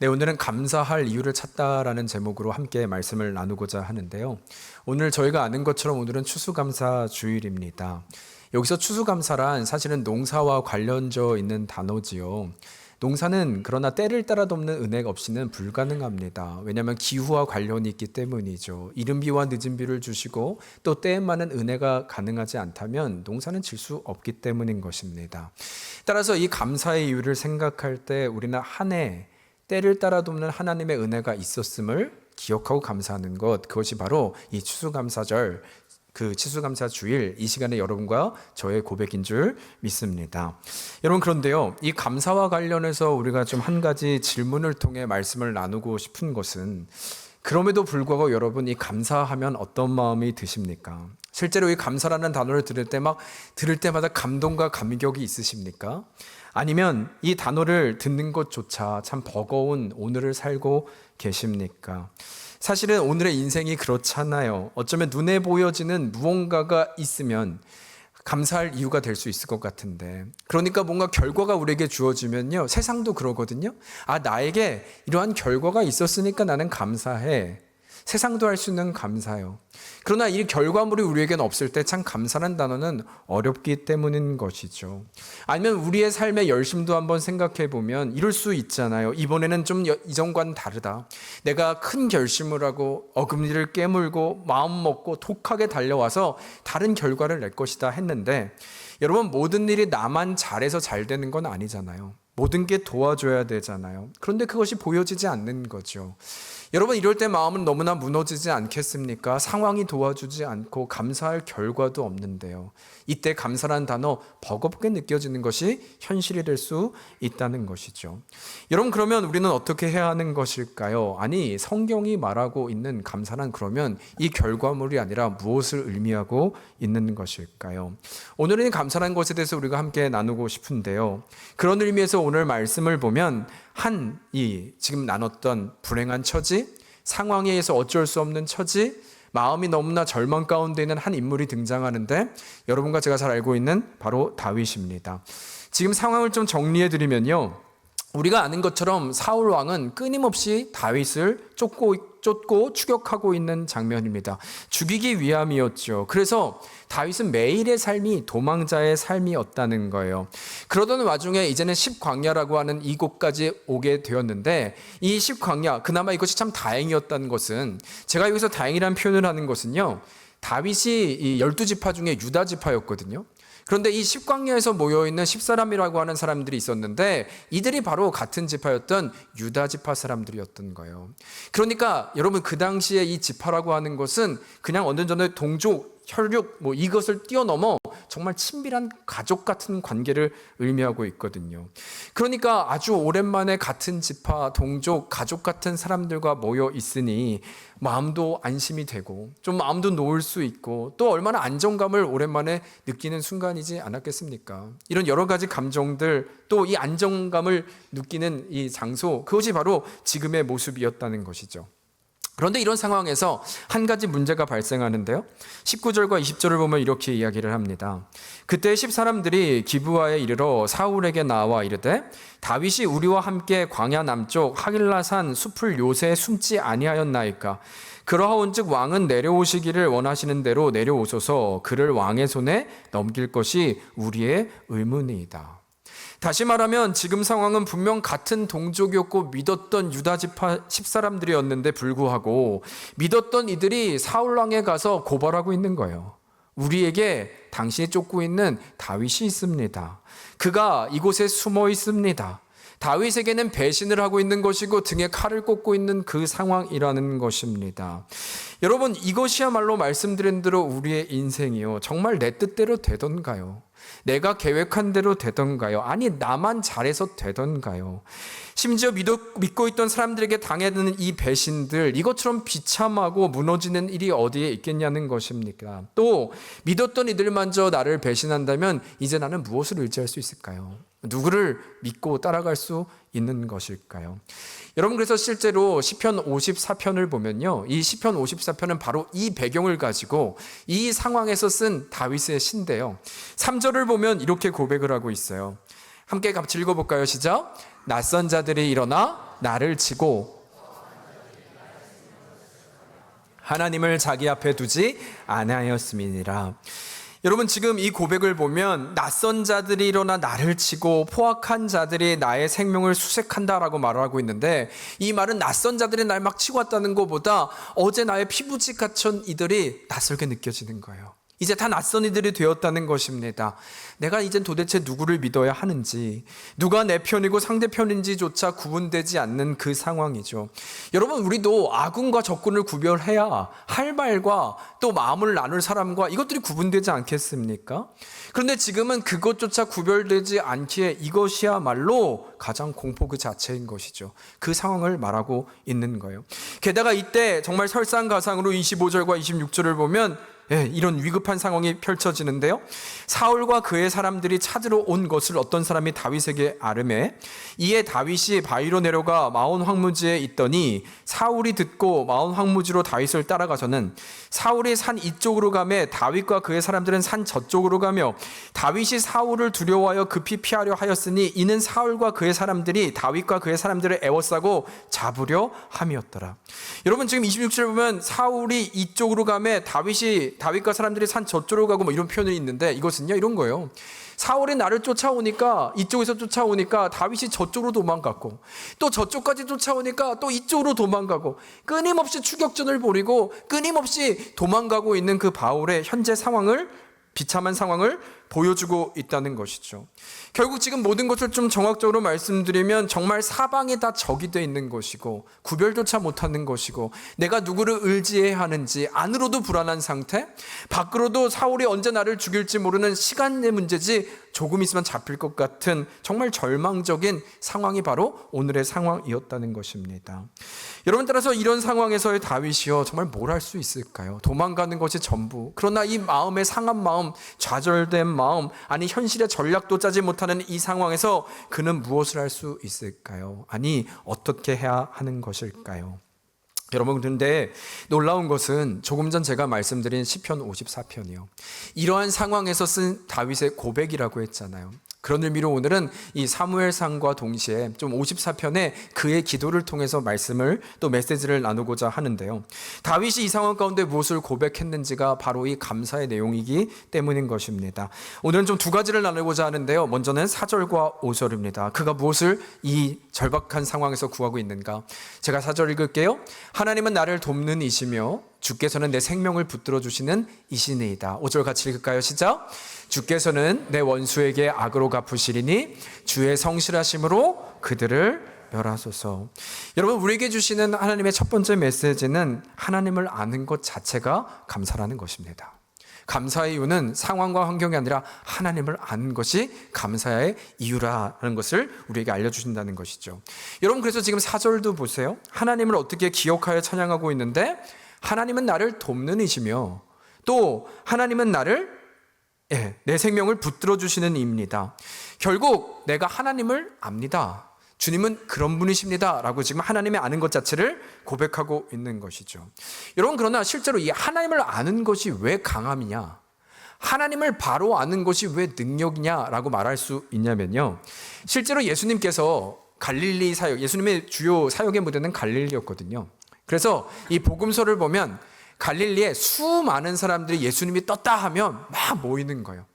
네, 오늘은 감사할 이유를 찾다라는 제목으로 함께 말씀을 나누고자 하는데요. 오늘 저희가 아는 것처럼 오늘은 추수감사 주일입니다. 여기서 추수감사란 사실은 농사와 관련져 있는 단어지요. 농사는 그러나 때를 따라 돕는 은혜가 없이는 불가능합니다. 왜냐하면 기후와 관련이 있기 때문이죠. 이른 비와 늦은 비를 주시고 또 때에 맞는 은혜가 가능하지 않다면 농사는 질 수 없기 때문인 것입니다. 따라서 이 감사의 이유를 생각할 때 우리는 한 해 때를 따라 돕는 하나님의 은혜가 있었음을 기억하고 감사하는 것, 그것이 바로 이 추수감사절, 그 추수감사 주일, 이 시간에 여러분과 저의 고백인 줄 믿습니다. 여러분, 그런데요, 이 감사와 관련해서 우리가 좀 한 가지 질문을 통해 말씀을 나누고 싶은 것은, 그럼에도 불구하고 여러분, 이 감사하면 어떤 마음이 드십니까? 실제로 이 감사라는 단어를 들을 때마다 감동과 감격이 있으십니까? 아니면 이 단어를 듣는 것조차 참 버거운 오늘을 살고 계십니까? 사실은 오늘의 인생이 그렇잖아요. 어쩌면 눈에 보여지는 무언가가 있으면 감사할 이유가 될 수 있을 것 같은데, 그러니까 뭔가 결과가 우리에게 주어지면요, 세상도 그러거든요. 아, 나에게 이러한 결과가 있었으니까 나는 감사해. 세상도 할 수 있는 감사요. 그러나 이 결과물이 우리에게는 없을 때 참 감사라는 단어는 어렵기 때문인 것이죠. 아니면 우리의 삶의 열심도 한번 생각해 보면 이럴 수 있잖아요. 이번에는 좀 이전과는 다르다. 내가 큰 결심을 하고 어금니를 깨물고 마음 먹고 독하게 달려와서 다른 결과를 낼 것이다 했는데, 여러분, 모든 일이 나만 잘해서 잘 되는 건 아니잖아요. 모든 게 도와줘야 되잖아요. 그런데 그것이 보여지지 않는 거죠. 여러분, 이럴 때 마음은 너무나 무너지지 않겠습니까? 상황이 도와주지 않고 감사할 결과도 없는데요. 이때 감사라는 단어, 버겁게 느껴지는 것이 현실이 될 수 있다는 것이죠. 여러분, 그러면 우리는 어떻게 해야 하는 것일까요? 아니, 성경이 말하고 있는 감사란 그러면 이 결과물이 아니라 무엇을 의미하고 있는 것일까요? 오늘은 감사라는 것에 대해서 우리가 함께 나누고 싶은데요. 그런 의미에서 오늘 말씀을 보면 지금 나눴던 불행한 처지, 상황에 의해서 어쩔 수 없는 처지, 마음이 너무나 절망 가운데 있는 한 인물이 등장하는데, 여러분과 제가 잘 알고 있는 바로 다윗입니다. 지금 상황을 좀 정리해 드리면요, 우리가 아는 것처럼 사울 왕은 끊임없이 다윗을 쫓고 추격하고 있는 장면입니다. 죽이기 위함이었죠. 그래서 다윗은 매일의 삶이 도망자의 삶이었다는 거예요. 그러던 와중에 이제는 십광야라고 하는 이곳까지 오게 되었는데, 이 십광야, 그나마 이것이 참 다행이었다는 것은, 제가 여기서 다행이라는 표현을 하는 것은요, 다윗이 이 12지파 중에 유다 지파였거든요. 그런데 이 십광야에서 모여있는 10사람이라고 하는 사람들이 있었는데, 이들이 바로 같은 지파였던 유다 지파 사람들이었던 거예요. 그러니까 여러분, 그 당시에 이 지파라고 하는 것은 그냥 어느 정도의 동족, 혈육, 이것을 뛰어넘어 정말 친밀한 가족 같은 관계를 의미하고 있거든요. 그러니까 아주 오랜만에 같은 지파, 동족, 가족 같은 사람들과 모여 있으니 마음도 안심이 되고 좀 마음도 놓을 수 있고, 또 얼마나 안정감을 오랜만에 느끼는 순간이지 않았겠습니까? 이런 여러 가지 감정들, 또 이 안정감을 느끼는 이 장소, 그것이 바로 지금의 모습이었다는 것이죠. 그런데 이런 상황에서 한 가지 문제가 발생하는데요. 19절과 20절을 보면 이렇게 이야기를 합니다. 그때 10사람들이 기브아에 이르러 사울에게 나와 이르되, 다윗이 우리와 함께 광야 남쪽 하길라산 숲을 요새에 숨지 아니하였나이까? 그러하온즉 왕은 내려오시기를 원하시는 대로 내려오소서. 그를 왕의 손에 넘길 것이 우리의 의문이다. 다시 말하면 지금 상황은 분명 같은 동족이었고 믿었던 유다지파 10사람들이었는데 불구하고 믿었던 이들이 사울왕에 가서 고발하고 있는 거예요. 우리에게 당신이 쫓고 있는 다윗이 있습니다. 그가 이곳에 숨어 있습니다. 다윗에게는 배신을 하고 있는 것이고 등에 칼을 꽂고 있는 그 상황이라는 것입니다. 여러분, 이것이야말로 말씀드린 대로 우리의 인생이요, 정말 내 뜻대로 되던가요? 내가 계획한 대로 되던가요? 아니, 나만 잘해서 되던가요? 심지어 믿고 있던 사람들에게 당하는 이 배신들, 이것처럼 비참하고 무너지는 일이 어디에 있겠냐는 것입니까? 또 믿었던 이들마저 나를 배신한다면 이제 나는 무엇을 의지할 수 있을까요? 누구를 믿고 따라갈 수 있는 것일까요? 여러분, 그래서 실제로 시편 54편을 보면요, 이 시편 54편은 바로 이 배경을 가지고 이 상황에서 쓴 다윗의 시인데요, 3절을 보면 이렇게 고백을 하고 있어요. 함께 같이 읽어볼까요? 시작. 낯선 자들이 일어나 나를 치고 하나님을 자기 앞에 두지 아니하였음이니라. 여러분, 지금 이 고백을 보면 낯선 자들이 일어나 나를 치고 포악한 자들이 나의 생명을 수색한다라고 말을 하고 있는데, 이 말은 낯선 자들이 날 막 치고 왔다는 것보다 어제 나의 피부직 같은 이들이 낯설게 느껴지는 거예요. 이제 다 낯선 이들이 되었다는 것입니다. 내가 이젠 도대체 누구를 믿어야 하는지, 누가 내 편이고 상대편인지조차 구분되지 않는 그 상황이죠. 여러분, 우리도 아군과 적군을 구별해야 할 말과 또 마음을 나눌 사람과 이것들이 구분되지 않겠습니까? 그런데 지금은 그것조차 구별되지 않기에 이것이야말로 가장 공포 그 자체인 것이죠. 그 상황을 말하고 있는 거예요. 게다가 이때 정말 설상가상으로 25절과 26절을 보면 이런 위급한 상황이 펼쳐지는데요. 사울과 그의 사람들이 찾으러 온 것을 어떤 사람이 다윗에게 아뢰매, 이에 다윗이 바위로 내려가 마온 황무지에 있더니 사울이 듣고 마온 황무지로 다윗을 따라가서는 사울이 산 이쪽으로 가매 다윗과 그의 사람들은 산 저쪽으로 가며 다윗이 사울을 두려워하여 급히 피하려 하였으니 이는 사울과 그의 사람들이 다윗과 그의 사람들을 애워싸고 잡으려 함이었더라. 여러분, 지금 26절 보면 사울이 이쪽으로 가매 다윗과 사람들이 산 저쪽으로 가고 뭐 이런 표현이 있는데, 이것은요 이런 거예요. 사울이 나를 쫓아오니까, 이쪽에서 쫓아오니까 다윗이 저쪽으로 도망갔고, 또 저쪽까지 쫓아오니까 또 이쪽으로 도망가고, 끊임없이 추격전을 벌이고 끊임없이 도망가고 있는 그 바울의 현재 상황을, 비참한 상황을 보여주고 있다는 것이죠. 결국 지금 모든 것을 좀 정확적으로 말씀드리면 정말 사방이 다 적이 되어 있는 것이고 구별조차 못하는 것이고, 내가 누구를 의지해야 하는지 안으로도 불안한 상태, 밖으로도 사울이 언제 나를 죽일지 모르는 시간의 문제지 조금 있으면 잡힐 것 같은 정말 절망적인 상황이 바로 오늘의 상황이었다는 것입니다. 여러분, 따라서 이런 상황에서의 다윗이요 정말 뭘 할 수 있을까요? 도망가는 것이 전부. 그러나 이 마음의 상한 마음, 좌절된 마음, 아니 현실의 전략도 짜지 못하는 이 상황에서 그는 무엇을 할 수 있을까요? 아니 어떻게 해야 하는 것일까요? 여러분, 그런데 놀라운 것은 조금 전 제가 말씀드린 시편 54편이요, 이러한 상황에서 쓴 다윗의 고백이라고 했잖아요. 그런 의미로 오늘은 이 사무엘상과 동시에 좀 54편에 그의 기도를 통해서 말씀을 또 메시지를 나누고자 하는데요. 다윗이 이 상황 가운데 무엇을 고백했는지가 바로 이 감사의 내용이기 때문인 것입니다. 오늘은 좀 두 가지를 나누고자 하는데요. 먼저는 4절과 5절입니다. 그가 무엇을 이 절박한 상황에서 구하고 있는가? 제가 4절 읽을게요. 하나님은 나를 돕는 이시며 주께서는 내 생명을 붙들어 주시는 이시니이다. 5절 같이 읽을까요? 시작. 주께서는 내 원수에게 악으로 갚으시리니 주의 성실하심으로 그들을 멸하소서. 여러분, 우리에게 주시는 하나님의 첫 번째 메시지는 하나님을 아는 것 자체가 감사라는 것입니다. 감사의 이유는 상황과 환경이 아니라 하나님을 아는 것이 감사의 이유라는 것을 우리에게 알려주신다는 것이죠. 여러분, 그래서 지금 4절도 보세요. 하나님을 어떻게 기억하여 찬양하고 있는데, 하나님은 나를 돕는 이시며 또 하나님은 나를 내 생명을 붙들어 주시는 이입니다. 결국 내가 하나님을 압니다. 주님은 그런 분이십니다 라고 지금 하나님의 아는 것 자체를 고백하고 있는 것이죠. 여러분, 그러나 실제로 이 하나님을 아는 것이 왜 강함이냐, 하나님을 바로 아는 것이 왜 능력이냐라고 말할 수 있냐면요, 실제로 예수님께서 갈릴리 사역, 예수님의 주요 사역의 무대는 갈릴리였거든요. 그래서 이 복음서를 보면 갈릴리에 수많은 사람들이 예수님이 떴다 하면 막 모이는 거예요.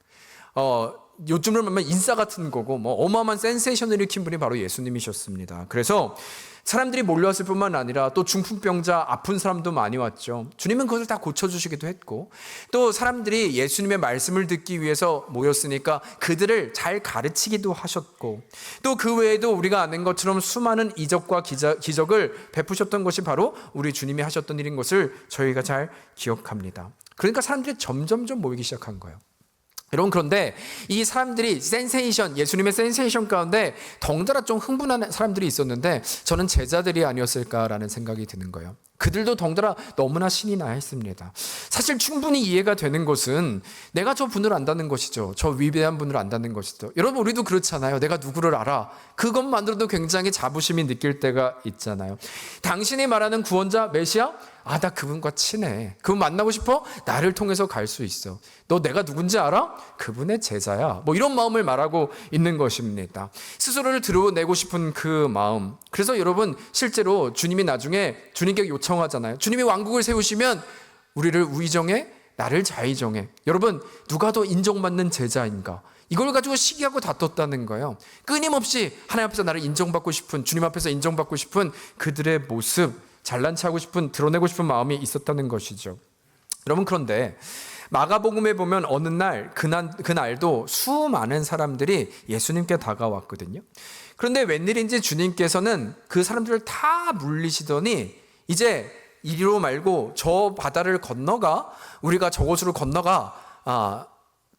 요즘으로 말하면 인싸 같은 거고, 뭐 어마어마한 센세이션을 일으킨 분이 바로 예수님이셨습니다. 그래서 사람들이 몰려왔을 뿐만 아니라 또 중풍병자, 아픈 사람도 많이 왔죠. 주님은 그것을 다 고쳐주시기도 했고, 또 사람들이 예수님의 말씀을 듣기 위해서 모였으니까 그들을 잘 가르치기도 하셨고, 또 그 외에도 우리가 아는 것처럼 수많은 이적과 기적을 베푸셨던 것이 바로 우리 주님이 하셨던 일인 것을 저희가 잘 기억합니다. 그러니까 사람들이 점점점 모이기 시작한 거예요. 여러분, 그런데 이 사람들이 예수님의 센세이션 가운데 덩달아 좀 흥분한 사람들이 있었는데 저는 제자들이 아니었을까라는 생각이 드는 거예요. 그들도 덩달아 너무나 신이 나 했습니다. 사실 충분히 이해가 되는 것은 내가 저 분을 안다는 것이죠. 저 위대한 분을 안다는 것이죠. 여러분, 우리도 그렇잖아요. 내가 누구를 알아. 그것만으로도 굉장히 자부심이 느낄 때가 있잖아요. 당신이 말하는 구원자 메시아? 나 그분과 친해. 그분 만나고 싶어? 나를 통해서 갈 수 있어. 너 내가 누군지 알아? 그분의 제자야. 뭐 이런 마음을 말하고 있는 것입니다. 스스로를 드러내고 싶은 그 마음. 그래서 여러분 실제로 주님이 나중에 주님께 요청하잖아요. 주님이 왕국을 세우시면 우리를 우의정해, 나를 자의정해. 여러분 누가 더 인정받는 제자인가? 이걸 가지고 시기하고 다퉜다는 거예요. 끊임없이 하나님 앞에서 나를 인정받고 싶은, 주님 앞에서 인정받고 싶은 그들의 모습, 잘난 체하고 싶은, 드러내고 싶은 마음이 있었다는 것이죠. 여러분 그런데 마가복음에 보면 어느 날 그날도 수많은 사람들이 예수님께 다가왔거든요. 그런데 웬일인지 주님께서는 그 사람들을 다 물리시더니 이제 이리로 말고 저 바다를 건너가, 우리가 저곳으로 건너가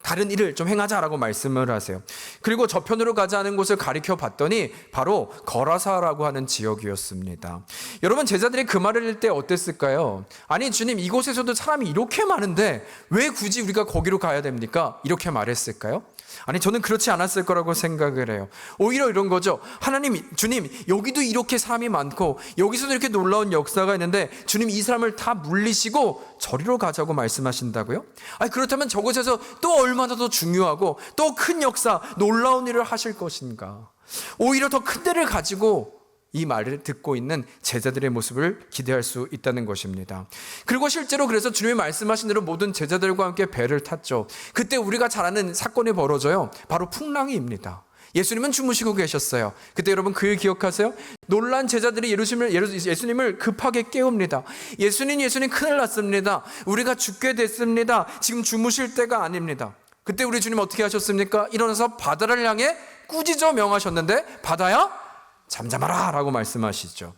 다른 일을 좀 행하자라고 말씀을 하세요. 그리고 저편으로 가자는 곳을 가리켜 봤더니 바로 거라사라고 하는 지역이었습니다. 여러분 제자들이 그 말을 할 때 어땠을까요? 아니 주님, 이곳에서도 사람이 이렇게 많은데 왜 굳이 우리가 거기로 가야 됩니까? 이렇게 말했을까요? 아니 저는 그렇지 않았을 거라고 생각을 해요. 오히려 이런 거죠. 하나님, 주님, 여기도 이렇게 사람이 많고 여기서도 이렇게 놀라운 역사가 있는데 주님 이 사람을 다 물리시고 저리로 가자고 말씀하신다고요? 아니 그렇다면 저곳에서 또 얼마나 더 중요하고 또 큰 역사, 놀라운 일을 하실 것인가? 오히려 더 큰 데를 가지고 이 말을 듣고 있는 제자들의 모습을 기대할 수 있다는 것입니다. 그리고 실제로 그래서 주님이 말씀하신 대로 모든 제자들과 함께 배를 탔죠. 그때 우리가 잘 아는 사건이 벌어져요. 바로 풍랑이입니다. 예수님은 주무시고 계셨어요. 그때 여러분 그 일 기억하세요? 놀란 제자들이 예수님을 급하게 깨웁니다. 예수님 큰일 났습니다. 우리가 죽게 됐습니다. 지금 주무실 때가 아닙니다. 그때 우리 주님 어떻게 하셨습니까? 일어나서 바다를 향해 꾸짖어 명하셨는데 바다야 잠잠하라 라고 말씀하시죠.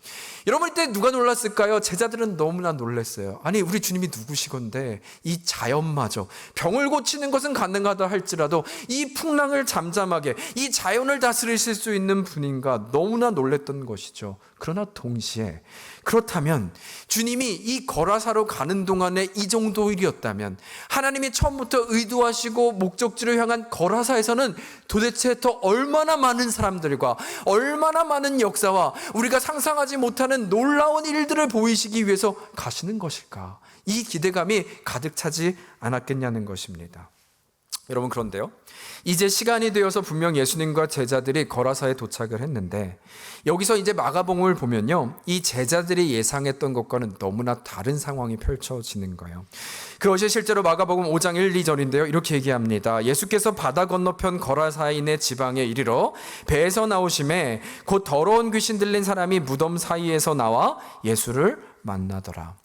여러분 이때 누가 놀랐을까요? 제자들은 너무나 놀랐어요. 아니 우리 주님이 누구시건데 이 자연마저, 병을 고치는 것은 가능하다 할지라도 이 풍랑을 잠잠하게, 이 자연을 다스리실 수 있는 분인가, 너무나 놀랐던 것이죠. 그러나 동시에 그렇다면 주님이 이 거라사로 가는 동안에 이 정도 일이었다면 하나님이 처음부터 의도하시고 목적지를 향한 거라사에서는 도대체 더 얼마나 많은 사람들과 얼마나 많은 역사와 우리가 상상하지 못하는 놀라운 일들을 보이시기 위해서 가시는 것일까? 이 기대감이 가득 차지 않았겠냐는 것입니다. 여러분 그런데요, 이제 시간이 되어서 분명 예수님과 제자들이 거라사에 도착을 했는데 여기서 이제 마가복음을 보면요, 이 제자들이 예상했던 것과는 너무나 다른 상황이 펼쳐지는 거예요. 그것이 실제로 마가복음 5장 1, 2절인데요 이렇게 얘기합니다. 예수께서 바다 건너편 거라사인의 지방에 이르러 배에서 나오심에 곧 더러운 귀신 들린 사람이 무덤 사이에서 나와 예수를 만나더라.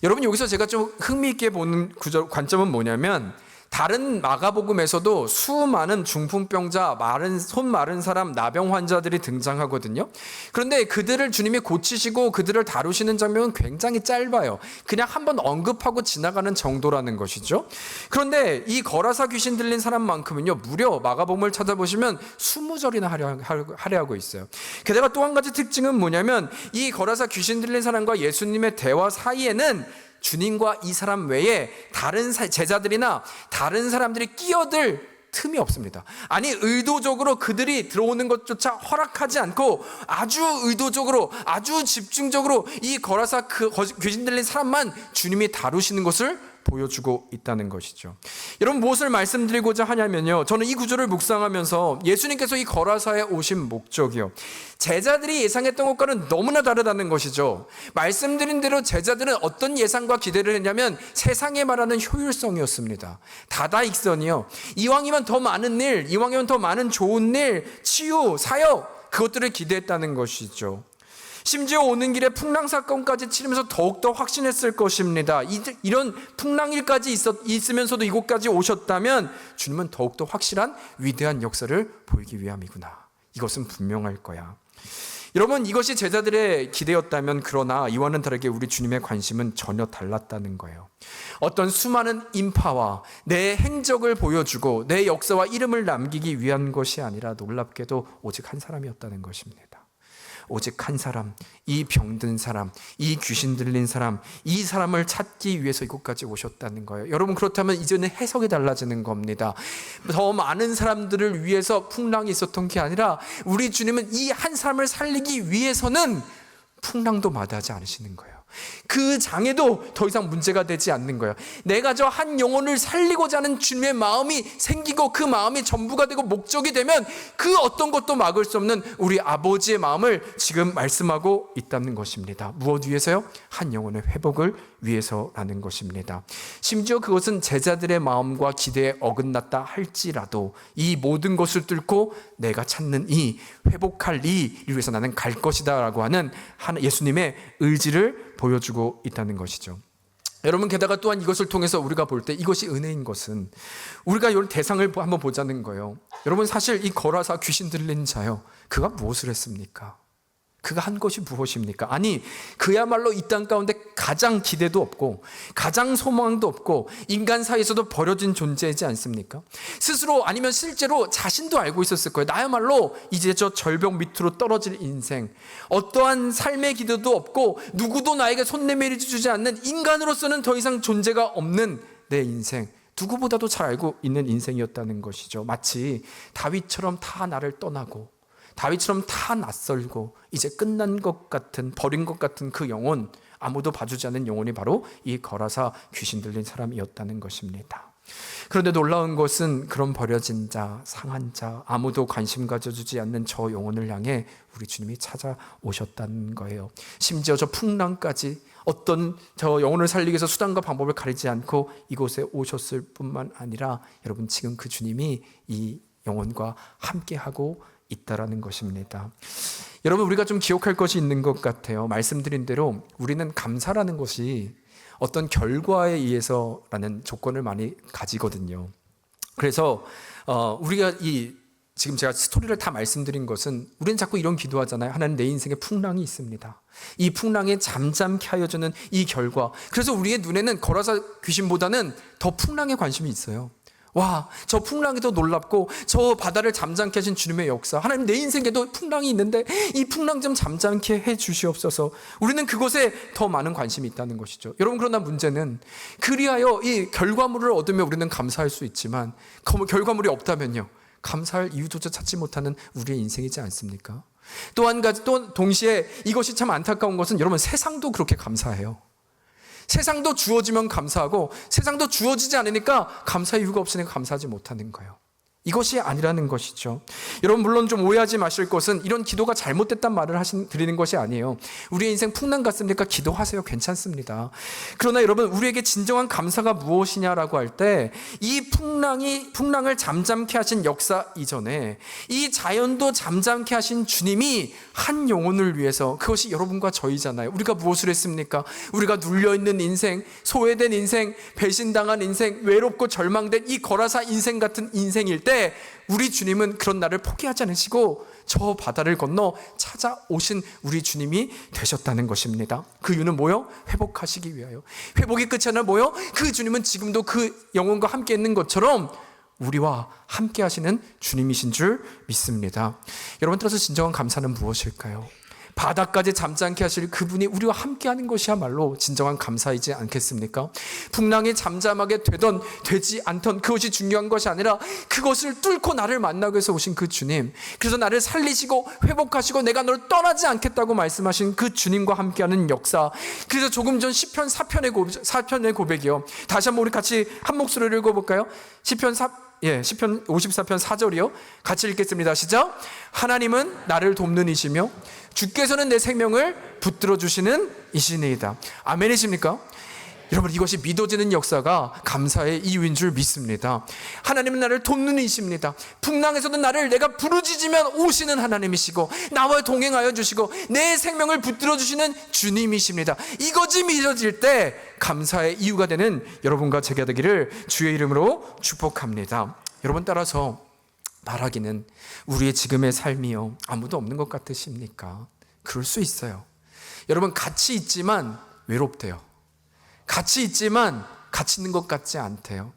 여러분 여기서 제가 좀 흥미있게 보는 관점은 뭐냐면, 다른 마가복음에서도 수많은 중풍병자, 손 마른 사람, 나병 환자들이 등장하거든요. 그런데 그들을 주님이 고치시고 그들을 다루시는 장면은 굉장히 짧아요. 그냥 한번 언급하고 지나가는 정도라는 것이죠. 그런데 이 거라사 귀신 들린 사람만큼은요, 무려 마가복음을 찾아보시면 20절이나 할애하고 있어요. 게다가 또 한 가지 특징은 뭐냐면, 이 거라사 귀신 들린 사람과 예수님의 대화 사이에는 주님과 이 사람 외에 다른 제자들이나 다른 사람들이 끼어들 틈이 없습니다. 아니 의도적으로 그들이 들어오는 것조차 허락하지 않고 아주 의도적으로, 아주 집중적으로 이 거라사 귀신 들린 사람만 주님이 다루시는 것을 보여주고 있다는 것이죠. 여러분 무엇을 말씀드리고자 하냐면요, 저는 이 구절을 묵상하면서 예수님께서 이 거라사에 오신 목적이요, 제자들이 예상했던 것과는 너무나 다르다는 것이죠. 말씀드린 대로 제자들은 어떤 예상과 기대를 했냐면 세상에 말하는 효율성이었습니다. 다다익선이요. 이왕이면 더 많은 일, 이왕이면 더 많은 좋은 일, 치유, 사역, 그것들을 기대했다는 것이죠. 심지어 오는 길에 풍랑 사건까지 치르면서 더욱더 확신했을 것입니다. 이런 풍랑일까지 있으면서도 이곳까지 오셨다면 주님은 더욱더 확실한 위대한 역사를 보이기 위함이구나. 이것은 분명할 거야. 여러분 이것이 제자들의 기대였다면, 그러나 이와는 다르게 우리 주님의 관심은 전혀 달랐다는 거예요. 어떤 수많은 인파와 내 행적을 보여주고 내 역사와 이름을 남기기 위한 것이 아니라 놀랍게도 오직 한 사람이었다는 것입니다. 오직 한 사람, 이 병든 사람, 이 귀신 들린 사람, 이 사람을 찾기 위해서 이곳까지 오셨다는 거예요. 여러분 그렇다면 이제는 해석이 달라지는 겁니다. 더 많은 사람들을 위해서 풍랑이 있었던 게 아니라 우리 주님은 이 한 사람을 살리기 위해서는 풍랑도 마다하지 않으시는 거예요. 그 장애도 더 이상 문제가 되지 않는 거예요. 내가 저 한 영혼을 살리고자 하는 주님의 마음이 생기고 그 마음이 전부가 되고 목적이 되면 그 어떤 것도 막을 수 없는 우리 아버지의 마음을 지금 말씀하고 있다는 것입니다. 무엇 위해서요? 한 영혼의 회복을 위해서라는 것입니다. 심지어 그것은 제자들의 마음과 기대에 어긋났다 할지라도 이 모든 것을 뚫고 내가 찾는 이 회복할 이를 위해서 나는 갈 것이다 라고 하는 예수님의 의지를 보여주고 있다는 것이죠. 여러분, 게다가 또한 이것을 통해서 우리가 볼 때 이것이 은혜인 것은 우리가 이 대상을 한번 보자는 거예요. 여러분, 사실 이 거라사 귀신 들린 자요, 그가 무엇을 했습니까? 그가 한 것이 무엇입니까? 아니, 그야말로 이 땅 가운데 가장 기대도 없고 가장 소망도 없고 인간 사이에서도 버려진 존재이지 않습니까? 스스로 아니면 실제로 자신도 알고 있었을 거예요. 나야말로 이제 저 절벽 밑으로 떨어질 인생, 어떠한 삶의 기대도 없고 누구도 나에게 손 내밀어주지 않는 인간으로서는 더 이상 존재가 없는 내 인생, 누구보다도 잘 알고 있는 인생이었다는 것이죠. 마치 다윗처럼 다 나를 떠나고 다윗처럼 다 낯설고 이제 끝난 것 같은, 버린 것 같은 그 영혼, 아무도 봐주지 않는 영혼이 바로 이 거라사 귀신 들린 사람이었다는 것입니다. 그런데 놀라운 것은 그런 버려진 자, 상한 자, 아무도 관심 가져주지 않는 저 영혼을 향해 우리 주님이 찾아오셨다는 거예요. 심지어 저 풍랑까지 어떤 저 영혼을 살리기 위해서 수단과 방법을 가리지 않고 이곳에 오셨을 뿐만 아니라 여러분, 지금 그 주님이 이 영혼과 함께하고 있다라는 것입니다. 여러분, 우리가 좀 기억할 것이 있는 것 같아요. 말씀드린 대로 우리는 감사라는 것이 어떤 결과에 의해서라는 조건을 많이 가지거든요. 그래서 우리가 지금 제가 스토리를 다 말씀드린 것은 우리는 자꾸 이런 기도하잖아요. 하나님, 내 인생에 풍랑이 있습니다. 이 풍랑에 잠잠케 하여 주는 이 결과. 그래서 우리의 눈에는 거라사 귀신보다는 더 풍랑에 관심이 있어요. 와, 저 풍랑이 더 놀랍고 저 바다를 잠잠케 하신 주님의 역사, 하나님, 내 인생에도 풍랑이 있는데 이 풍랑 좀 잠잠케 해 주시옵소서. 우리는 그것에 더 많은 관심이 있다는 것이죠. 여러분, 그러나 문제는 그리하여 이 결과물을 얻으면 우리는 감사할 수 있지만 결과물이 없다면요, 감사할 이유조차 찾지 못하는 우리의 인생이지 않습니까? 또 한 가지, 또 동시에 이것이 참 안타까운 것은 여러분, 세상도 그렇게 감사해요. 세상도 주어지면 감사하고 세상도 주어지지 않으니까 감사의 이유가 없으니까 감사하지 못하는 거예요. 이것이 아니라는 것이죠. 여러분, 물론 좀 오해하지 마실 것은 이런 기도가 잘못됐단 말을 드리는 것이 아니에요. 우리의 인생 풍랑 같습니까? 기도하세요. 괜찮습니다. 그러나 여러분, 우리에게 진정한 감사가 무엇이냐라고 할 때 이 풍랑을 잠잠케 하신 역사 이전에 이 자연도 잠잠케 하신 주님이 한 영혼을 위해서, 그것이 여러분과 저희잖아요. 우리가 무엇을 했습니까? 우리가 눌려있는 인생, 소외된 인생, 배신당한 인생, 외롭고 절망된 이 거라사 인생 같은 인생일 때 우리 주님은 그런 나를 포기하지 않으시고 저 바다를 건너 찾아오신 우리 주님이 되셨다는 것입니다. 그 이유는 뭐요? 회복하시기 위하여. 회복이 끝이 아니라 뭐요? 그 주님은 지금도 그 영혼과 함께 있는 것처럼 우리와 함께 하시는 주님이신 줄 믿습니다. 여러분, 따라서 진정한 감사는 무엇일까요? 바다까지 잠잠케 하실 그분이 우리와 함께하는 것이야말로 진정한 감사이지 않겠습니까? 풍랑이 잠잠하게 되던 되지 않던 그것이 중요한 것이 아니라 그것을 뚫고 나를 만나기 위해서 오신 그 주님, 그래서 나를 살리시고 회복하시고 내가 너를 떠나지 않겠다고 말씀하신 그 주님과 함께하는 역사. 그래서 조금 전 시편 4편의 고백이요, 다시 한번 우리 같이 한 목소리를 읽어볼까요? 시편 54편 4절이요. 같이 읽겠습니다. 시작. 하나님은 나를 돕는 이시며 주께서는 내 생명을 붙들어 주시는 이시니이다. 아멘이십니까? 여러분, 이것이 믿어지는 역사가 감사의 이유인 줄 믿습니다. 하나님은 나를 돕는 이십니다. 풍랑에서도 나를 내가 부르짖으면 오시는 하나님이시고 나와 동행하여 주시고 내 생명을 붙들어 주시는 주님이십니다. 이것이 믿어질 때 감사의 이유가 되는 여러분과 제가 되기를 주의 이름으로 축복합니다. 여러분, 따라서 말하기는 우리의 지금의 삶이요, 아무도 없는 것 같으십니까? 그럴 수 있어요. 여러분, 같이 있지만 외롭대요. 같이 있지만 같이 있는 것 같지 않대요.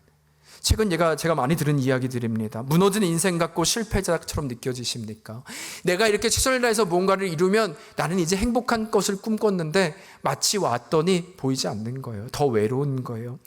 최근 제가 많이 들은 이야기들입니다. 무너진 인생 같고 실패자처럼 느껴지십니까? 내가 이렇게 최선을 다해서 무언가를 이루면 나는 이제 행복한 것을 꿈꿨는데 마치 왔더니 보이지 않는 거예요. 더 외로운 거예요.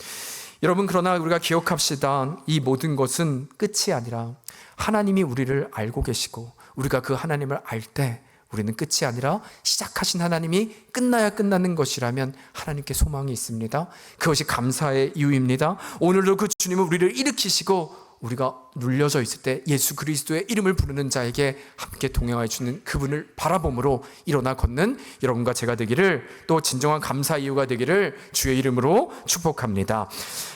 여러분, 그러나 우리가 기억합시다. 이 모든 것은 끝이 아니라 하나님이 우리를 알고 계시고 우리가 그 하나님을 알 때 우리는 끝이 아니라 시작하신 하나님이 끝나야 끝나는 것이라면 하나님께 소망이 있습니다. 그것이 감사의 이유입니다. 오늘도 그 주님은 우리를 일으키시고 우리가 눌려져 있을 때 예수 그리스도의 이름을 부르는 자에게 함께 동행하여 주는 그분을 바라봄으로 일어나 걷는 여러분과 제가 되기를, 또 진정한 감사 이유가 되기를 주의 이름으로 축복합니다.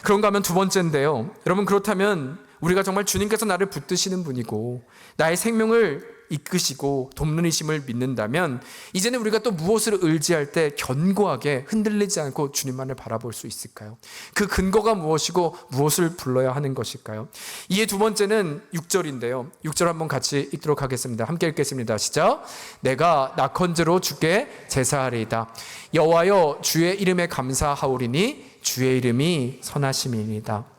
그런가 하면 두 번째인데요, 여러분, 그렇다면 우리가 정말 주님께서 나를 붙드시는 분이고 나의 생명을 이끄시고 돕는 이심을 믿는다면 이제는 우리가 또 무엇을 의지할 때 견고하게 흔들리지 않고 주님만을 바라볼 수 있을까요? 그 근거가 무엇이고 무엇을 불러야 하는 것일까요? 이에 두 번째는 6절인데요 6절 한번 같이 읽도록 하겠습니다. 함께 읽겠습니다. 시작. 내가 낙헌제로 주께 제사하리이다. 여호와여 주의 이름에 감사하오리니 주의 이름이 선하심이니이다.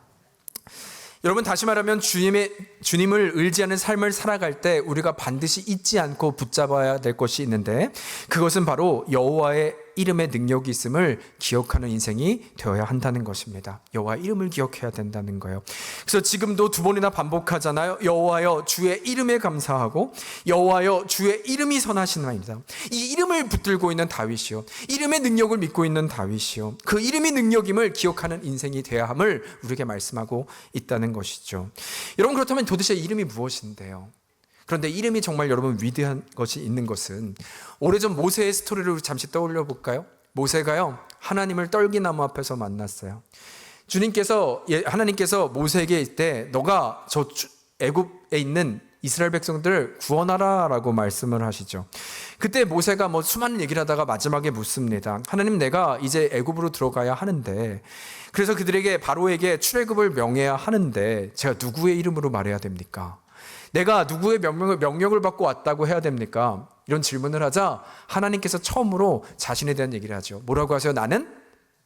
여러분, 다시 말하면 주님을 의지하는 삶을 살아갈 때 우리가 반드시 잊지 않고 붙잡아야 될 것이 있는데, 그것은 바로 여호와의 이름의 능력이 있음을 기억하는 인생이 되어야 한다는 것입니다. 여호와의 이름을 기억해야 된다는 거예요. 그래서 지금도 두 번이나 반복하잖아요. 여호와여 주의 이름에 감사하고 여호와여 주의 이름이 선하시나이다. 이 이름을 붙들고 있는 다윗이요, 이름의 능력을 믿고 있는 다윗이요, 그 이름이 능력임을 기억하는 인생이 되어야 함을 우리에게 말씀하고 있다는 것이죠. 여러분, 그렇다면 도대체 이름이 무엇인데요? 그런데 이름이 정말 여러분 위대한 것이 있는 것은, 오래전 모세의 스토리를 잠시 떠올려 볼까요? 모세가요, 하나님을 떨기나무 앞에서 만났어요. 하나님께서 모세에게 이때 너가 저 애굽에 있는 이스라엘 백성들을 구원하라 라고 말씀을 하시죠. 그때 모세가 수많은 얘기를 하다가 마지막에 묻습니다. 하나님, 내가 이제 애굽으로 들어가야 하는데, 그래서 그들에게 바로에게 출애굽을 명해야 하는데 제가 누구의 이름으로 말해야 됩니까? 내가 누구의 명령을 받고 왔다고 해야 됩니까? 이런 질문을 하자 하나님께서 처음으로 자신에 대한 얘기를 하죠. 뭐라고 하세요? 나는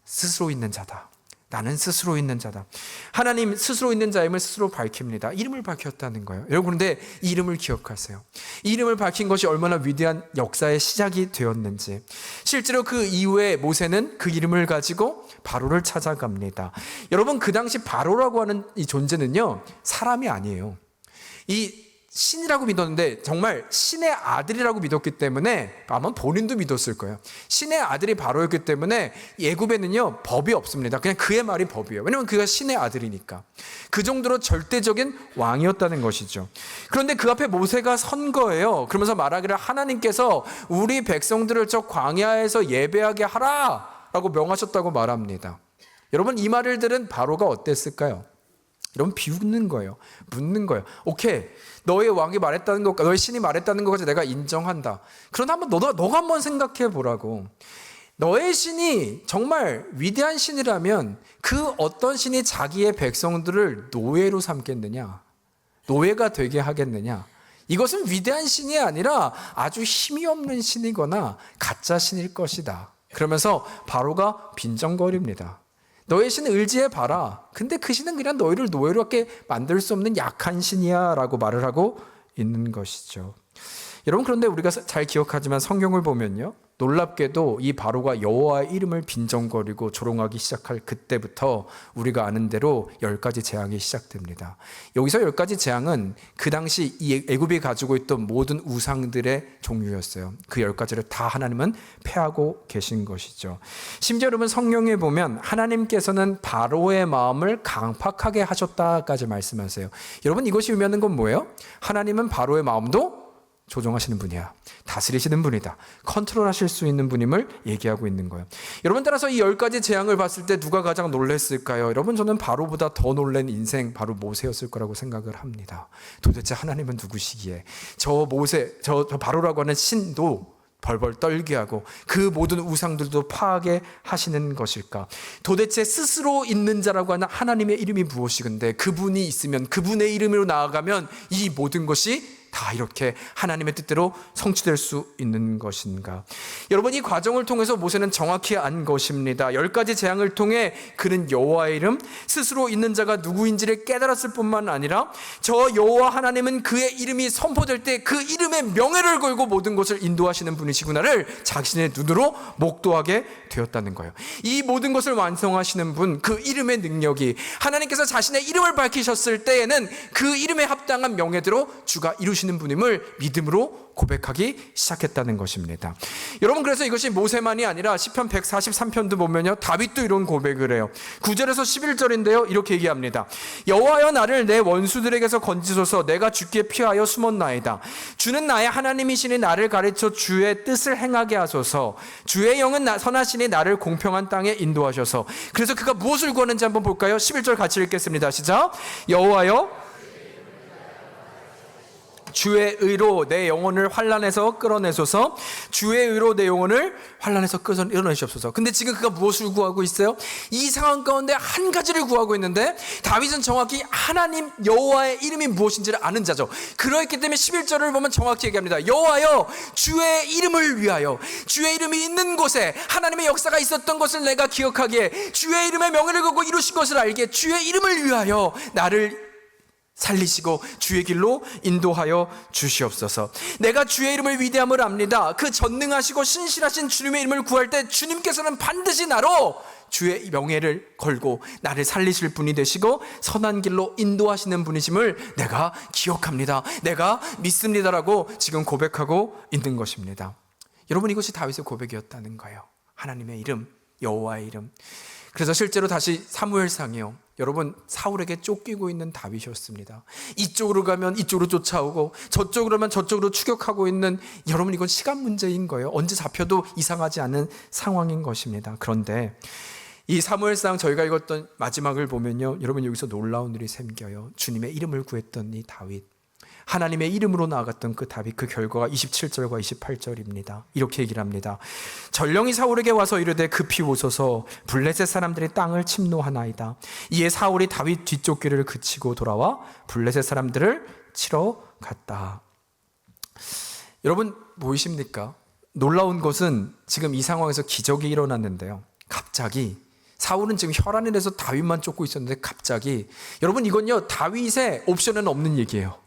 스스로 있는 자다. 나는 스스로 있는 자다. 하나님 스스로 있는 자임을 스스로 밝힙니다. 이름을 밝혔다는 거예요. 여러분, 그런데 이 이름을 기억하세요. 이 이름을 밝힌 것이 얼마나 위대한 역사의 시작이 되었는지. 실제로 그 이후에 모세는 그 이름을 가지고 바로를 찾아갑니다. 여러분, 그 당시 바로라고 하는 이 존재는요, 사람이 아니에요. 이 신이라고 믿었는데 정말 신의 아들이라고 믿었기 때문에, 아마 본인도 믿었을 거예요. 신의 아들이 바로였기 때문에 애굽에는요 법이 없습니다. 그냥 그의 말이 법이에요. 왜냐하면 그가 신의 아들이니까. 그 정도로 절대적인 왕이었다는 것이죠. 그런데 그 앞에 모세가 선 거예요. 그러면서 말하기를, 하나님께서 우리 백성들을 저 광야에서 예배하게 하라 라고 명하셨다고 말합니다. 여러분, 이 말을 들은 바로가 어땠을까요? 여러분, 비웃는 거예요. 묻는 거예요. 오케이, 너의 왕이 말했다는 것, 너의 신이 말했다는 것까지 내가 인정한다. 그러나 한번 너가 한번 생각해 보라고. 너의 신이 정말 위대한 신이라면 그 어떤 신이 자기의 백성들을 노예로 삼겠느냐, 노예가 되게 하겠느냐? 이것은 위대한 신이 아니라 아주 힘이 없는 신이거나 가짜 신일 것이다. 그러면서 바로가 빈정거립니다. 너의 신을 의지해봐라. 근데 그 신은 그냥 너희를 노예롭게 만들 수 없는 약한 신이야 라고 말을 하고 있는 것이죠. 여러분, 그런데 우리가 잘 기억하지만 성경을 보면요, 놀랍게도 이 바로가 여호와의 이름을 빈정거리고 조롱하기 시작할 그때부터 우리가 아는 대로 10가지 재앙이 시작됩니다. 여기서 10가지 재앙은 그 당시 이 애굽이 가지고 있던 모든 우상들의 종류였어요. 그 10가지를 다 하나님은 패하고 계신 것이죠. 심지어 여러분, 성경에 보면 하나님께서는 바로의 마음을 강팍하게 하셨다까지 말씀하세요. 여러분, 이것이 의미하는 건 뭐예요? 하나님은 바로의 마음도 조종하시는 분이야. 다스리시는 분이다. 컨트롤하실 수 있는 분임을 얘기하고 있는 거예요. 여러분, 따라서 이 10가지 재앙을 봤을 때 누가 가장 놀랐을까요? 여러분, 저는 바로보다 더 놀란 인생 바로 모세였을 거라고 생각을 합니다. 도대체 하나님은 누구시기에 저 바로라고 하는 신도 벌벌 떨게 하고 그 모든 우상들도 파하게 하시는 것일까? 도대체 스스로 있는 자라고 하는 하나님의 이름이 무엇이건데, 그분이 있으면, 그분의 이름으로 나아가면 이 모든 것이 다 이렇게 하나님의 뜻대로 성취될 수 있는 것인가? 여러분, 이 과정을 통해서 모세는 정확히 안 것입니다. 10가지 재앙을 통해 그는 여호와의 이름, 스스로 있는 자가 누구인지를 깨달았을 뿐만 아니라 저 여호와 하나님은 그의 이름이 선포될 때 그 이름의 명예를 걸고 모든 것을 인도하시는 분이시구나를 자신의 눈으로 목도하게 되었다는 거예요. 이 모든 것을 완성하시는 분, 그 이름의 능력이, 하나님께서 자신의 이름을 밝히셨을 때에는 그 이름에 합당한 명예대로 주가 이루셨습니다. 주시는 분임을 믿음으로 고백하기 시작했다는 것입니다. 여러분, 그래서 이것이 모세만이 아니라 시편 143편도 보면요, 다윗도 이런 고백을 해요. 9절에서 11절인데요, 이렇게 얘기합니다. 여호와여, 나를 내 원수들에게서 건지소서. 내가 주께 피하여 숨었나이다. 주는 나의 하나님이시니 나를 가르쳐 주의 뜻을 행하게 하소서. 주의 영은 선하시니 나를 공평한 땅에 인도하셔서. 그래서 그가 무엇을 구하는지 한번 볼까요? 11절 같이 읽겠습니다. 시작. 여호와여, 주의 의로 내 영혼을 환난에서 끌어내소서. 주의 의로 내 영혼을 환난에서 끌어내시옵소서. 근데 지금 그가 무엇을 구하고 있어요? 이 상황 가운데 한 가지를 구하고 있는데, 다윗은 정확히 하나님 여호와의 이름이 무엇인지를 아는 자죠. 그렇기 때문에 11절을 보면 정확히 얘기합니다. 여호와여, 주의 이름을 위하여, 주의 이름이 있는 곳에 하나님의 역사가 있었던 것을 내가 기억하기에, 주의 이름의 명예를 걸고 이루신 것을 알기에, 주의 이름을 위하여 나를 살리시고 주의 길로 인도하여 주시옵소서. 내가 주의 이름을 위대함을 압니다. 그 전능하시고 신실하신 주님의 이름을 구할 때 주님께서는 반드시 나로 주의 명예를 걸고 나를 살리실 분이 되시고 선한 길로 인도하시는 분이심을 내가 기억합니다. 내가 믿습니다라고 지금 고백하고 있는 것입니다. 여러분, 이것이 다윗의 고백이었다는 거예요. 하나님의 이름, 여호와의 이름. 그래서 실제로 다시 사무엘상이요, 여러분, 사울에게 쫓기고 있는 다윗이었습니다. 이쪽으로 가면 이쪽으로 쫓아오고 저쪽으로 가면 저쪽으로 추격하고 있는, 여러분, 이건 시간 문제인 거예요. 언제 잡혀도 이상하지 않은 상황인 것입니다. 그런데 이 사무엘상 저희가 읽었던 마지막을 보면요, 여러분, 여기서 놀라운 일이 생겨요. 주님의 이름을 구했던 이 다윗, 하나님의 이름으로 나아갔던 그 다윗, 그 결과가 27절과 28절입니다. 이렇게 얘기를 합니다. 전령이 사울에게 와서 이르되 급히 오소서. 블레셋 사람들이 땅을 침노하나이다. 이에 사울이 다윗 뒤쫓기를 그치고 돌아와 블레셋 사람들을 치러 갔다. 여러분, 보이십니까? 놀라운 것은 지금 이 상황에서 기적이 일어났는데요, 갑자기 사울은 지금 혈안을 해서 다윗만 쫓고 있었는데 갑자기, 여러분, 이건요, 다윗의 옵션은 없는 얘기예요.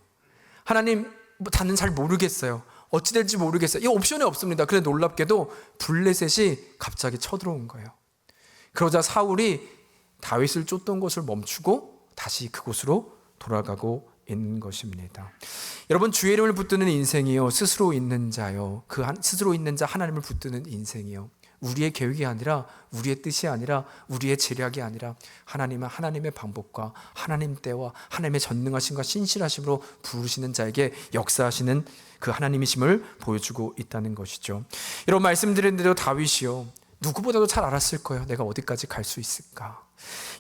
하나님, 나는 잘 모르겠어요. 어찌 될지 모르겠어요. 이 옵션이 없습니다. 그런데 놀랍게도 블레셋이 갑자기 쳐들어온 거예요. 그러자 사울이 다윗을 쫓던 것을 멈추고 다시 그곳으로 돌아가고 있는 것입니다. 여러분, 주의 이름을 붙드는 인생이요, 스스로 있는 자요, 스스로 있는 자 하나님을 붙드는 인생이요, 우리의 계획이 아니라, 우리의 뜻이 아니라, 우리의 재략이 아니라 하나님은 하나님의 방법과 하나님 때와 하나님의 전능하심과 신실하심으로 부르시는 자에게 역사하시는 그 하나님이심을 보여주고 있다는 것이죠. 여러분, 말씀드린 대로 다윗이요, 누구보다도 잘 알았을 거예요. 내가 어디까지 갈 수 있을까?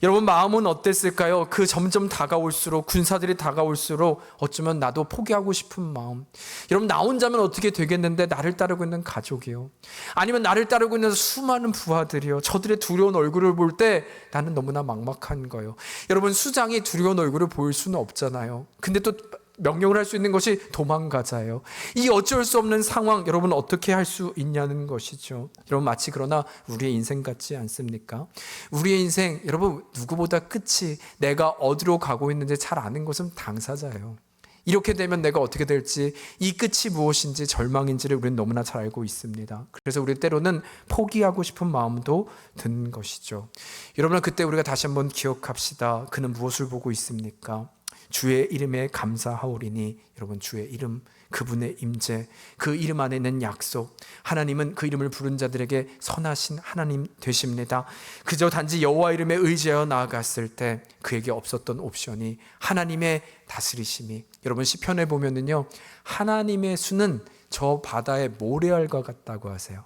여러분, 마음은 어땠을까요? 그 점점 다가올수록, 군사들이 다가올수록 어쩌면 나도 포기하고 싶은 마음. 여러분, 나 혼자면 어떻게 되겠는데 나를 따르고 있는 가족이요, 아니면 나를 따르고 있는 수많은 부하들이요, 저들의 두려운 얼굴을 볼 때 나는 너무나 막막한 거예요. 여러분, 수장이 두려운 얼굴을 보일 수는 없잖아요. 근데 또 명령을 할 수 있는 것이 도망가자예요. 이 어쩔 수 없는 상황, 여러분, 어떻게 할 수 있냐는 것이죠. 여러분, 마치 그러나 우리의 인생 같지 않습니까? 우리의 인생, 여러분, 누구보다 끝이, 내가 어디로 가고 있는지 잘 아는 것은 당사자예요. 이렇게 되면 내가 어떻게 될지, 이 끝이 무엇인지, 절망인지를 우리는 너무나 잘 알고 있습니다. 그래서 우리 때로는 포기하고 싶은 마음도 드는 것이죠. 여러분, 그때 우리가 다시 한번 기억합시다. 그는 무엇을 보고 있습니까? 주의 이름에 감사하오리니. 여러분, 주의 이름, 그분의 임재, 그 이름 안에 있는 약속, 하나님은 그 이름을 부른 자들에게 선하신 하나님 되십니다. 그저 단지 여호와 이름에 의지하여 나아갔을 때 그에게 없었던 옵션이 하나님의 다스리심이. 여러분, 시편에 보면은요, 하나님의 수는 저 바다의 모래알과 같다고 하세요.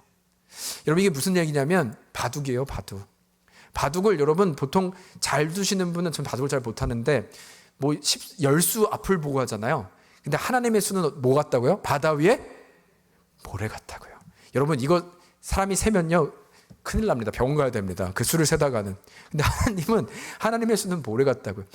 여러분, 이게 무슨 얘기냐면 바둑이에요, 바둑. 바둑을 여러분 보통 잘 두시는 분은, 전 바둑을 잘 못하는데 뭐 10수 앞을 보고 하잖아요. 근데 하나님의 수는 뭐 같다고요? 바다 위에 모래 같다고요. 여러분, 이거 사람이 세면요, 큰일 납니다. 병원 가야 됩니다. 그 수를 세다가는. 근데 하나님은, 하나님의 수는 모래 같다고요.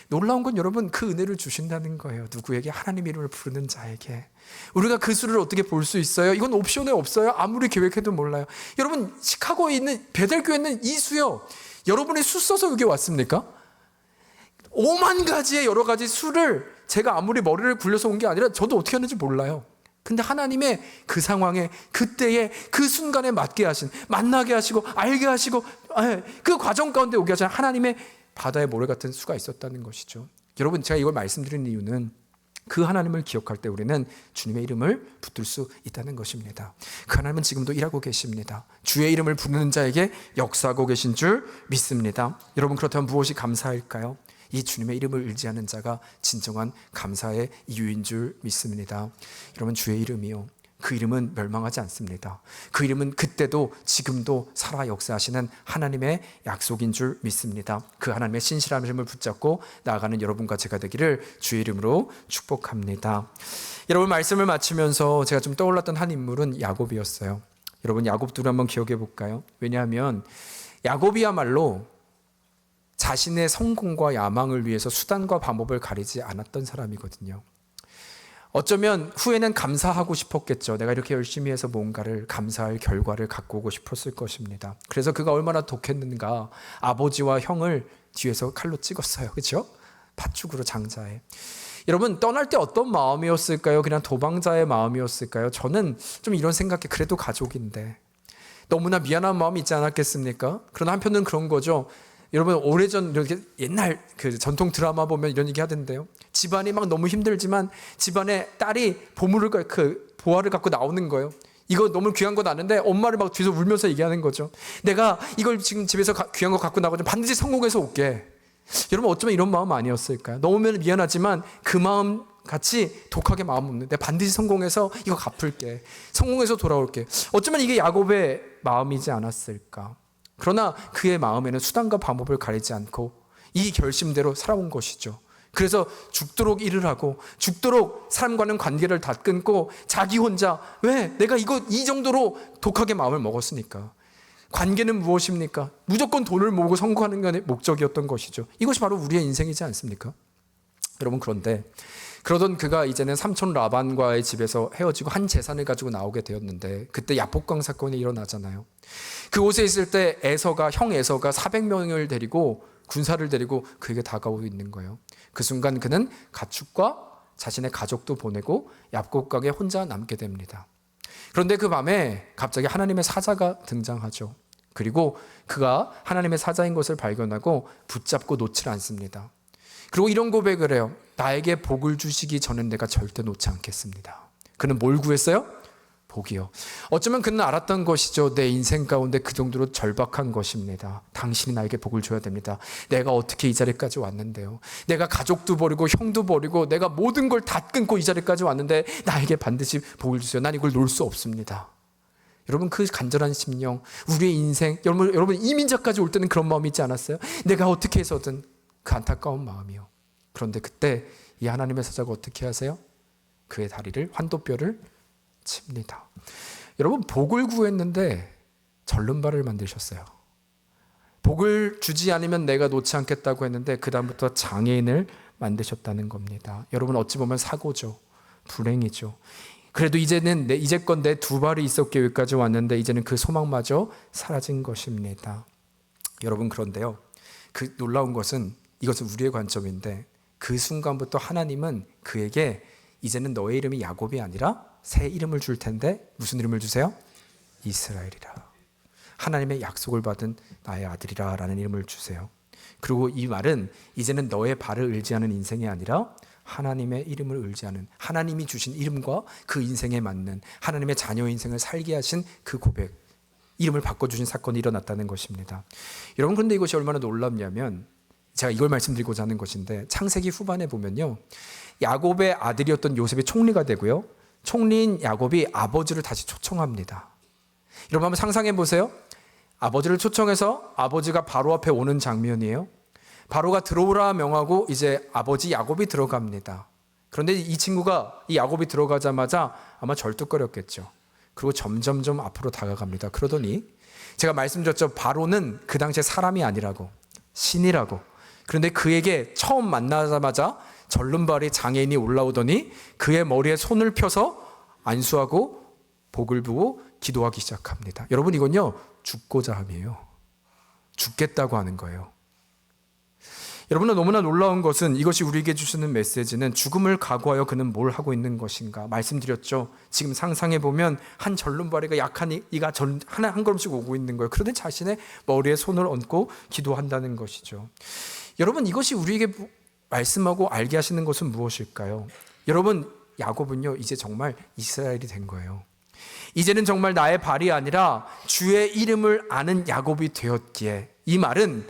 놀라운 건 여러분, 그 은혜를 주신다는 거예요. 누구에게? 하나님 이름을 부르는 자에게. 우리가 그 수를 어떻게 볼 수 있어요? 이건 옵션에 없어요. 아무리 계획해도 몰라요. 여러분, 시카고에 있는, 베델교에 있는 이 수요, 여러분이 수 써서 여기 왔습니까? 5만 가지의 여러 가지 수를 제가 아무리 머리를 굴려서 온 게 아니라 저도 어떻게 하는지 몰라요. 근데 하나님의 그 상황에, 그때에, 그 순간에 맞게 하신, 만나게 하시고 알게 하시고 그 과정 가운데 오게 하신 하나님의 바다의 모래 같은 수가 있었다는 것이죠. 여러분, 제가 이걸 말씀드리는 이유는 그 하나님을 기억할 때 우리는 주님의 이름을 붙들 수 있다는 것입니다. 그 하나님은 지금도 일하고 계십니다. 주의 이름을 부르는 자에게 역사하고 계신 줄 믿습니다. 여러분, 그렇다면 무엇이 감사일까요? 이 주님의 이름을 의지하는 자가 진정한 감사의 이유인 줄 믿습니다. 여러분, 주의 이름이요, 그 이름은 멸망하지 않습니다. 그 이름은 그때도 지금도 살아 역사하시는 하나님의 약속인 줄 믿습니다. 그 하나님의 신실한 이름을 붙잡고 나아가는 여러분과 제가 되기를 주의 이름으로 축복합니다. 여러분, 말씀을 마치면서 제가 좀 떠올랐던 한 인물은 야곱이었어요. 여러분, 야곱들을 한번 기억해 볼까요? 왜냐하면 야곱이야말로 자신의 성공과 야망을 위해서 수단과 방법을 가리지 않았던 사람이거든요. 어쩌면 후에는 감사하고 싶었겠죠. 내가 이렇게 열심히 해서 뭔가를 감사할 결과를 갖고 오고 싶었을 것입니다. 그래서 그가 얼마나 독했는가, 아버지와 형을 뒤에서 칼로 찍었어요. 그렇죠? 팥죽으로 장자에. 여러분, 떠날 때 어떤 마음이었을까요? 그냥 도망자의 마음이었을까요? 저는 좀 이런 생각에, 그래도 가족인데 너무나 미안한 마음이 있지 않았겠습니까? 그러나 한편은 그런 거죠. 여러분, 오래전 이렇게 옛날 그 전통 드라마 보면 이런 얘기 하던데요. 집안이 막 너무 힘들지만 집안에 딸이 보화를 갖고 나오는 거예요. 이거 너무 귀한 거 나는데 엄마를 막 뒤에서 울면서 얘기하는 거죠. 내가 이걸 지금 집에서 귀한 거 갖고 나가면 반드시 성공해서 올게. 여러분, 어쩌면 이런 마음 아니었을까요? 너무 미안하지만 그 마음 같이 독하게 마음 없는데 반드시 성공해서 이거 갚을게. 성공해서 돌아올게. 어쩌면 이게 야곱의 마음이지 않았을까? 그러나 그의 마음에는 수단과 방법을 가리지 않고 이 결심대로 살아온 것이죠. 그래서 죽도록 일을 하고 죽도록 사람과는 관계를 다 끊고 자기 혼자, 왜? 내가 이 정도로 독하게 마음을 먹었으니까. 관계는 무엇입니까? 무조건 돈을 모으고 성공하는 게 목적이었던 것이죠. 이것이 바로 우리의 인생이지 않습니까? 여러분, 그런데 그러던 그가 이제는 삼촌 라반과의 집에서 헤어지고 한 재산을 가지고 나오게 되었는데, 그때 야복강 사건이 일어나잖아요. 그곳에 있을 때 형 에서가 400명을 데리고, 군사를 데리고 그에게 다가오고 있는 거예요. 그 순간 그는 가축과 자신의 가족도 보내고 야복강에 혼자 남게 됩니다. 그런데 그 밤에 갑자기 하나님의 사자가 등장하죠. 그리고 그가 하나님의 사자인 것을 발견하고 붙잡고 놓질 않습니다. 그리고 이런 고백을 해요. 나에게 복을 주시기 전엔 내가 절대 놓지 않겠습니다. 그는 뭘 구했어요? 복이요. 어쩌면 그는 알았던 것이죠. 내 인생 가운데 그 정도로 절박한 것입니다. 당신이 나에게 복을 줘야 됩니다. 내가 어떻게 이 자리까지 왔는데요. 내가 가족도 버리고 형도 버리고 내가 모든 걸 다 끊고 이 자리까지 왔는데 나에게 반드시 복을 주세요. 난 이걸 놓을 수 없습니다. 여러분, 그 간절한 심령, 우리의 인생, 여러분 이민자까지 올 때는 그런 마음이 있지 않았어요? 내가 어떻게 해서든, 그 안타까운 마음이요. 그런데 그때 이 하나님의 사자가 어떻게 하세요? 그의 다리를, 환도뼈를 칩니다. 여러분, 복을 구했는데 절름발을 만드셨어요. 복을 주지 않으면 내가 놓지 않겠다고 했는데 그 다음부터 장애인을 만드셨다는 겁니다. 여러분, 어찌 보면 사고죠. 불행이죠. 그래도 이제껏 내 두 발이 있었기에 여기까지 왔는데 이제는 그 소망마저 사라진 것입니다. 여러분, 그런데요, 그 놀라운 것은, 이것은 우리의 관점인데, 그 순간부터 하나님은 그에게 이제는 너의 이름이 야곱이 아니라 새 이름을 줄 텐데 무슨 이름을 주세요? 이스라엘이라. 하나님의 약속을 받은 나의 아들이라 라는 이름을 주세요. 그리고 이 말은 이제는 너의 발을 의지하는 인생이 아니라 하나님의 이름을 의지하는, 하나님이 주신 이름과 그 인생에 맞는 하나님의 자녀 인생을 살게 하신 그 고백, 이름을 바꿔주신 사건이 일어났다는 것입니다. 여러분, 그런데 이것이 얼마나 놀랍냐면, 제가 이걸 말씀드리고자 하는 것인데, 창세기 후반에 보면요, 야곱의 아들이었던 요셉이 총리가 되고요, 총리인 야곱이 아버지를 다시 초청합니다. 여러분, 한번 상상해 보세요. 아버지를 초청해서 아버지가 바로 앞에 오는 장면이에요. 바로가 들어오라 명하고 이제 아버지 야곱이 들어갑니다. 그런데 이 야곱이 들어가자마자 아마 절뚝거렸겠죠. 그리고 점점점 앞으로 다가갑니다. 그러더니, 제가 말씀드렸죠. 바로는 그 당시에 사람이 아니라고, 신이라고. 그런데 그에게 처음 만나자마자 절름발이 장애인이 올라오더니 그의 머리에 손을 펴서 안수하고 복을 부고 기도하기 시작합니다. 여러분, 이건요, 죽고자 함이에요. 죽겠다고 하는 거예요. 여러분은 너무나 놀라운 것은, 이것이 우리에게 주시는 메시지는 죽음을 각오하여 그는 뭘 하고 있는 것인가. 말씀드렸죠. 지금 상상해보면 한 절름발이가 약한 이가 한 걸음씩 오고 있는 거예요. 그런데 자신의 머리에 손을 얹고 기도한다는 것이죠. 여러분, 이것이 우리에게 말씀하고 알게 하시는 것은 무엇일까요? 여러분, 야곱은요 이제 정말 이스라엘이 된 거예요. 이제는 정말 나의 발이 아니라 주의 이름을 아는 야곱이 되었기에, 이 말은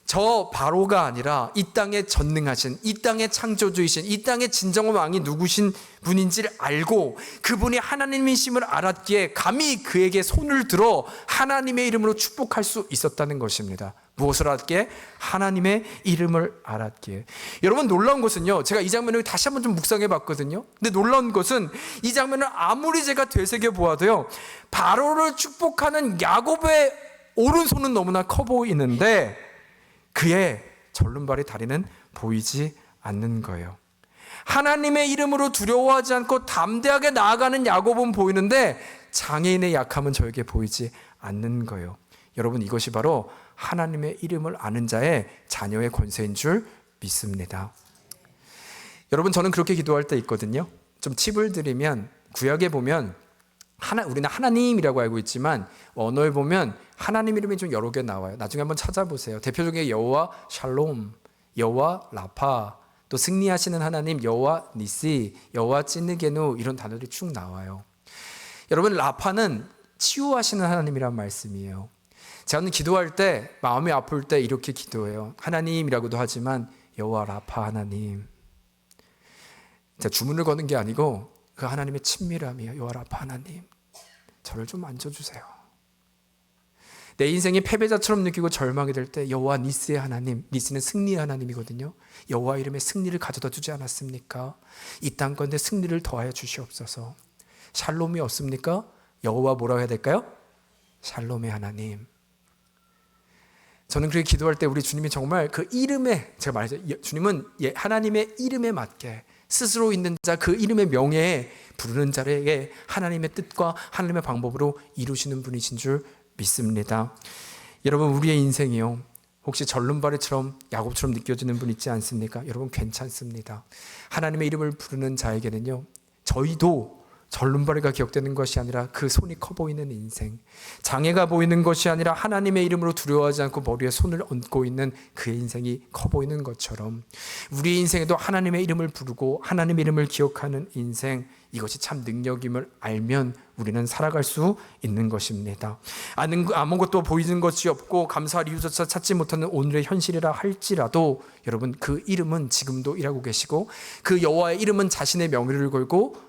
저 바로가 아니라 이 땅에 전능하신, 이 땅의 창조주이신, 이 땅의 진정한 왕이 누구신 분인지를 알고 그분이 하나님이심을 알았기에 감히 그에게 손을 들어 하나님의 이름으로 축복할 수 있었다는 것입니다. 무엇을 알았기에? 하나님의 이름을 알았기에. 여러분, 놀라운 것은요, 제가 이 장면을 다시 한번 좀 묵상해 봤거든요. 근데 놀라운 것은 이 장면을 아무리 제가 되새겨 보아도요, 바로를 축복하는 야곱의 오른손은 너무나 커 보이는데 그의 절름발의 다리는 보이지 않는 거예요. 하나님의 이름으로 두려워하지 않고 담대하게 나아가는 야곱은 보이는데 장애인의 약함은 저에게 보이지 않는 거예요. 여러분, 이것이 바로 하나님의 이름을 아는 자의 자녀의 권세인 줄 믿습니다. 여러분, 저는 그렇게 기도할 때 있거든요. 좀 팁을 드리면, 구약에 보면 우리는 하나님이라고 알고 있지만 언어에 보면 하나님 이름이 좀 여러 개 나와요. 나중에 한번 찾아보세요. 대표적인 여호와 샬롬, 여호와 라파, 또 승리하시는 하나님 여호와 니시, 여호와 찌느게누, 이런 단어들이 쭉 나와요. 여러분, 라파는 치유하시는 하나님이란 말씀이에요. 저는 기도할 때, 마음이 아플 때 이렇게 기도해요. 하나님이라고도 하지만 여호와 라파 하나님. 제가 주문을 거는 게 아니고 그 하나님의 친밀함이에요. 여호와 라파 하나님, 저를 좀 만져주세요. 내 인생이 패배자처럼 느끼고 절망이 될 때 여호와 니스의 하나님, 니스는 승리의 하나님이거든요. 여호와 이름에 승리를 가져다 주지 않았습니까? 이 땅 가운데 승리를 더하여 주시옵소서. 샬롬이 없습니까? 여호와 뭐라고 해야 될까요? 샬롬의 하나님. 저는 그렇게 기도할 때 우리 주님이 정말 그 이름에, 제가 말했죠, 주님은 하나님의 이름에 맞게 스스로 있는 자, 그 이름의 명예에 부르는 자에게 하나님의 뜻과 하나님의 방법으로 이루시는 분이신 줄 믿습니다. 여러분, 우리의 인생이요, 혹시 절름발이처럼 야곱처럼 느껴지는 분 있지 않습니까? 여러분, 괜찮습니다. 하나님의 이름을 부르는 자에게는요, 저희도 절름발이가 기억되는 것이 아니라 그 손이 커 보이는 인생, 장애가 보이는 것이 아니라 하나님의 이름으로 두려워하지 않고 머리에 손을 얹고 있는 그의 인생이 커 보이는 것처럼 우리 인생에도 하나님의 이름을 부르고 하나님의 이름을 기억하는 인생, 이것이 참 능력임을 알면 우리는 살아갈 수 있는 것입니다. 아무것도 보이는 것이 없고 감사할 이유조차 찾지 못하는 오늘의 현실이라 할지라도 여러분, 그 이름은 지금도 일하고 계시고 그 여호와의 이름은 자신의 명예를 걸고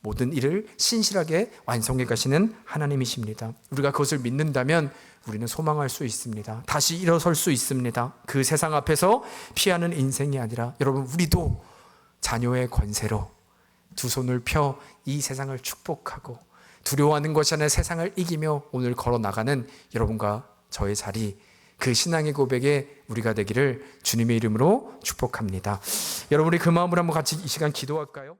모든 일을 신실하게 완성해 가시는 하나님이십니다. 우리가 그것을 믿는다면 우리는 소망할 수 있습니다. 다시 일어설 수 있습니다. 그 세상 앞에서 피하는 인생이 아니라 여러분, 우리도 자녀의 권세로 두 손을 펴 이 세상을 축복하고 두려워하는 것이 아니라 세상을 이기며 오늘 걸어 나가는 여러분과 저의 자리, 그 신앙의 고백에 우리가 되기를 주님의 이름으로 축복합니다. 여러분, 우리 그 마음으로 한번 같이 이 시간 기도할까요?